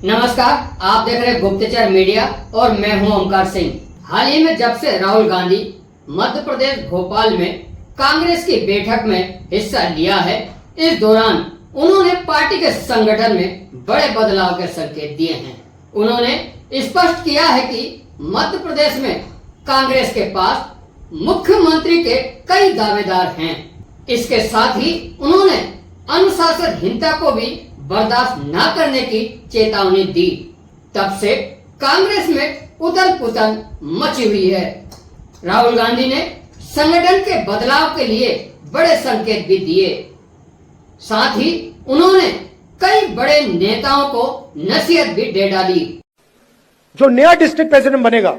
नमस्कार, आप देख रहे हैं गुप्तचर मीडिया और मैं हूं ओमकार सिंह। हाल ही में जब से राहुल गांधी मध्य प्रदेश भोपाल में कांग्रेस की बैठक में हिस्सा लिया है, इस दौरान उन्होंने पार्टी के संगठन में बड़े बदलाव के संकेत दिए हैं। उन्होंने स्पष्ट किया है कि मध्य प्रदेश में कांग्रेस के पास मुख्यमंत्री के कई दावेदार हैं। इसके साथ ही उन्होंने अनुशासनहीनता को भी बर्दाश्त न करने की चेतावनी दी। तब से कांग्रेस में उथल पुथल मची हुई है। राहुल गांधी ने संगठन के बदलाव के लिए बड़े संकेत भी दिए। साथ ही उन्होंने कई बड़े नेताओं को नसीहत भी दे डाली। जो नया डिस्ट्रिक्ट प्रेसिडेंट बनेगा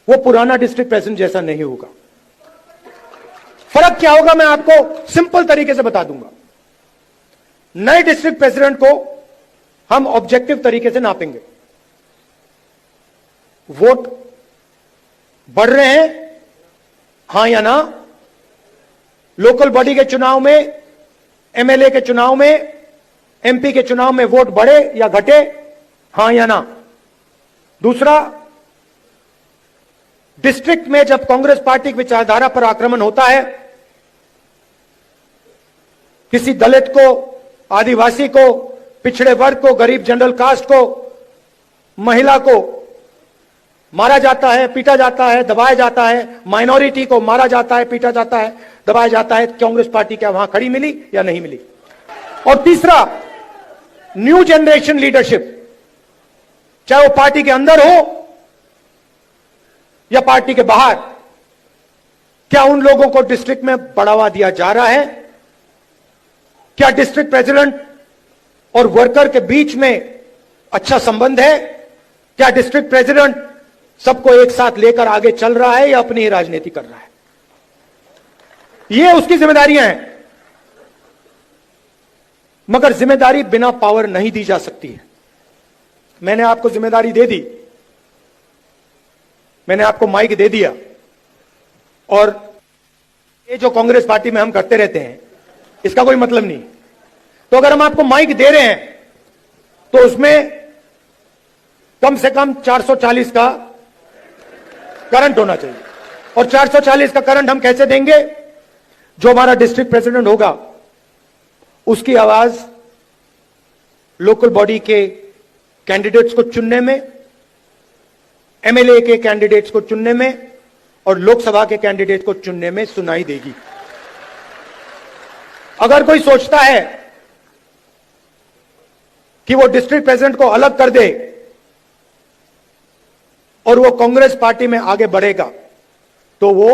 वो पुराना डिस्ट्रिक्ट प्रेसिडेंट जैसा नहीं होगा। फर्क क्या होगा मैं आपको सिंपल तरीके से बता दूंगा। नए डिस्ट्रिक्ट प्रेसिडेंट को हम ऑब्जेक्टिव तरीके से नापेंगे। वोट बढ़ रहे हैं, हां या ना। लोकल बॉडी के चुनाव में, एमएलए के चुनाव में, एमपी के चुनाव में वोट बढ़े या घटे, हां या ना। दूसरा, डिस्ट्रिक्ट में जब कांग्रेस पार्टी की विचारधारा पर आक्रमण होता है, किसी दलित को, आदिवासी को, पिछड़े वर्ग को, गरीब जनरल कास्ट को, महिला को मारा जाता है, पीटा जाता है, दबाया जाता है, माइनॉरिटी को मारा जाता है, पीटा जाता है, दबाया जाता है, कांग्रेस पार्टी क्या वहां खड़ी मिली या नहीं मिली। और तीसरा, न्यू जनरेशन लीडरशिप, चाहे वो पार्टी के अंदर हो या पार्टी के बाहर, क्या उन लोगों को डिस्ट्रिक्ट में बढ़ावा दिया जा रहा है? क्या डिस्ट्रिक्ट प्रेसिडेंट और वर्कर के बीच में अच्छा संबंध है? क्या डिस्ट्रिक्ट प्रेसिडेंट सबको एक साथ लेकर आगे चल रहा है या अपनी ही राजनीति कर रहा है? ये उसकी जिम्मेदारियां हैं। मगर जिम्मेदारी बिना पावर नहीं दी जा सकती है। मैंने आपको जिम्मेदारी दे दी, मैंने आपको माइक दे दिया, और ये जो कांग्रेस पार्टी में हम करते रहते हैं इसका कोई मतलब नहीं। तो अगर हम आपको माइक दे रहे हैं तो उसमें कम से कम 440 का करंट होना चाहिए। और 440 का करंट हम कैसे देंगे? जो हमारा डिस्ट्रिक्ट प्रेसिडेंट होगा उसकी आवाज लोकल बॉडी के कैंडिडेट्स को चुनने में, एमएलए के कैंडिडेट्स को चुनने में और लोकसभा के कैंडिडेट को चुनने में सुनाई देगी। अगर कोई सोचता है कि वो डिस्ट्रिक्ट प्रेसिडेंट को अलग कर दे और वो कांग्रेस पार्टी में आगे बढ़ेगा तो वो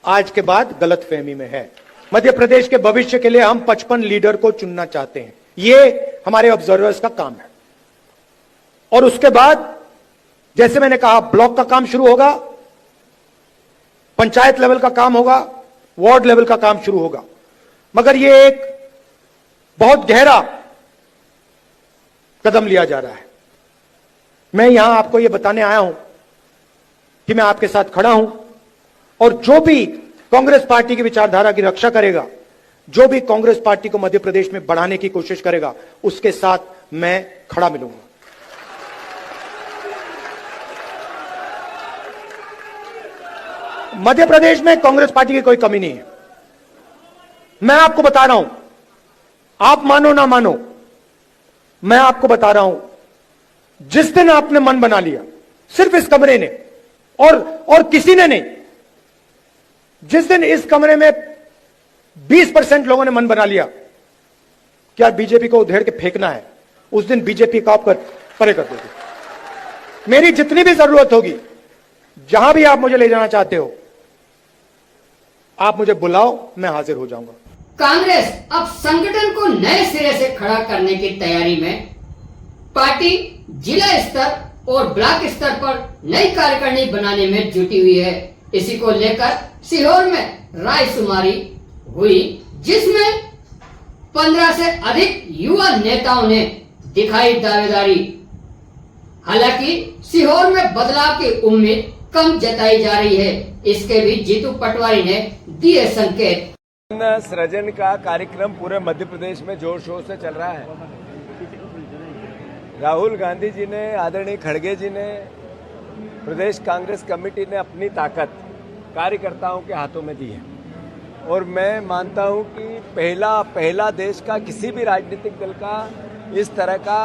आज के बाद गलतफहमी में है। मध्य प्रदेश के भविष्य के लिए हम 55 लीडर को चुनना चाहते हैं। ये हमारे ऑब्जर्वर्स का काम है। और उसके बाद जैसे मैंने कहा, ब्लॉक का काम शुरू होगा, पंचायत लेवल का काम होगा, वार्ड लेवल का काम शुरू होगा। मगर ये एक बहुत गहरा कदम लिया जा रहा है। मैं यहां आपको यह बताने आया हूं कि मैं आपके साथ खड़ा हूं, और जो भी कांग्रेस पार्टी की विचारधारा की रक्षा करेगा, जो भी कांग्रेस पार्टी को मध्य प्रदेश में बढ़ाने की कोशिश करेगा, उसके साथ मैं खड़ा मिलूंगा। मध्य प्रदेश में कांग्रेस पार्टी की कोई कमी नहीं है। मैं आपको बता रहा हूं, आप मानो ना मानो, मैं आपको बता रहा हूं, जिस दिन आपने मन बना लिया, सिर्फ इस कमरे ने और किसी ने नहीं, जिस दिन इस कमरे में 20% लोगों ने मन बना लिया क्या बीजेपी को उधेड़ के फेंकना है, उस दिन बीजेपी का आप परे कर दोगे। मेरी जितनी भी जरूरत होगी, जहां भी आप मुझे ले जाना चाहते हो, आप मुझे बुलाओ, मैं हाजिर हो जाऊंगा। कांग्रेस अब संगठन को नए सिरे से खड़ा करने की तैयारी में। पार्टी जिला स्तर और ब्लॉक स्तर पर नई कार्यकारिणी बनाने में जुटी हुई है। इसी को लेकर सीहोर में रायशुमारी हुई, जिसमें 15 से अधिक युवा नेताओं ने दिखाई दावेदारी। हालांकि सीहोर में बदलाव की उम्मीद कम जताई जा रही है। इसके भी जीतू पटवारी ने दिए संकेत। सृजन का कार्यक्रम पूरे मध्य प्रदेश में जोर शोर से चल रहा है। राहुल गांधी जी ने, आदरणीय खड़गे जी ने, प्रदेश कांग्रेस कमेटी ने अपनी ताकत कार्यकर्ताओं के हाथों में दी है और मैं मानता हूं कि पहला देश का किसी भी राजनीतिक दल का इस तरह का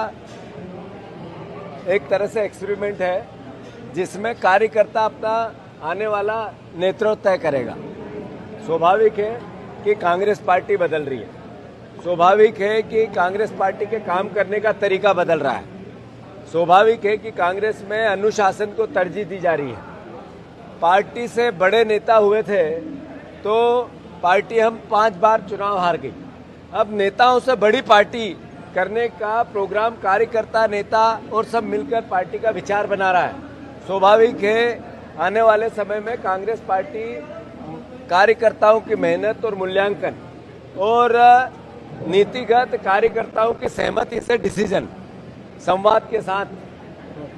एक तरह से एक्सपेरिमेंट है जिसमें कार्यकर्ता अपना आने वाला नेतृत्व तय करेगा। स्वाभाविक है कि कांग्रेस पार्टी बदल रही है, स्वाभाविक है कि कांग्रेस पार्टी के काम करने का तरीका बदल रहा है, स्वाभाविक है कि कांग्रेस में अनुशासन को तरजीह दी जा रही है। पार्टी से बड़े नेता हुए थे तो पार्टी हम 5 बार चुनाव हार गई। अब नेताओं से बड़ी पार्टी करने का प्रोग्राम कार्यकर्ता, नेता और सब मिलकर पार्टी का विचार बना रहा है। स्वाभाविक है आने वाले समय में कांग्रेस पार्टी कार्यकर्ताओं की मेहनत और मूल्यांकन और नीतिगत कार्यकर्ताओं की सहमति से डिसीजन संवाद के साथ,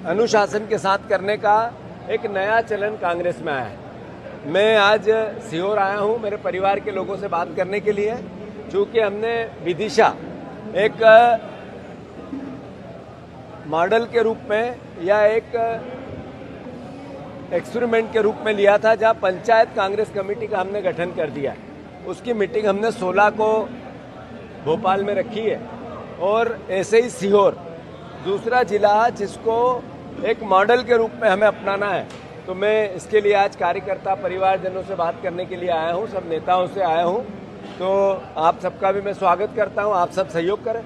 अनुशासन के साथ करने का एक नया चलन कांग्रेस में आया है। मैं आज सीहोर आया हूं मेरे परिवार के लोगों से बात करने के लिए, चूँकि हमने विदिशा एक मॉडल के रूप में या एक एक्सपेरिमेंट के रूप में लिया था, जहां पंचायत कांग्रेस कमेटी का हमने गठन कर दिया। उसकी मीटिंग हमने 16 को भोपाल में रखी है और ऐसे ही सीहोर दूसरा जिला जिसको एक मॉडल के रूप में हमें अपनाना है। तो मैं इसके लिए आज कार्यकर्ता परिवारजनों से बात करने के लिए आया हूं, सब नेताओं से आया हूं। तो आप सबका भी मैं स्वागत करता हूं, आप सब सहयोग करें।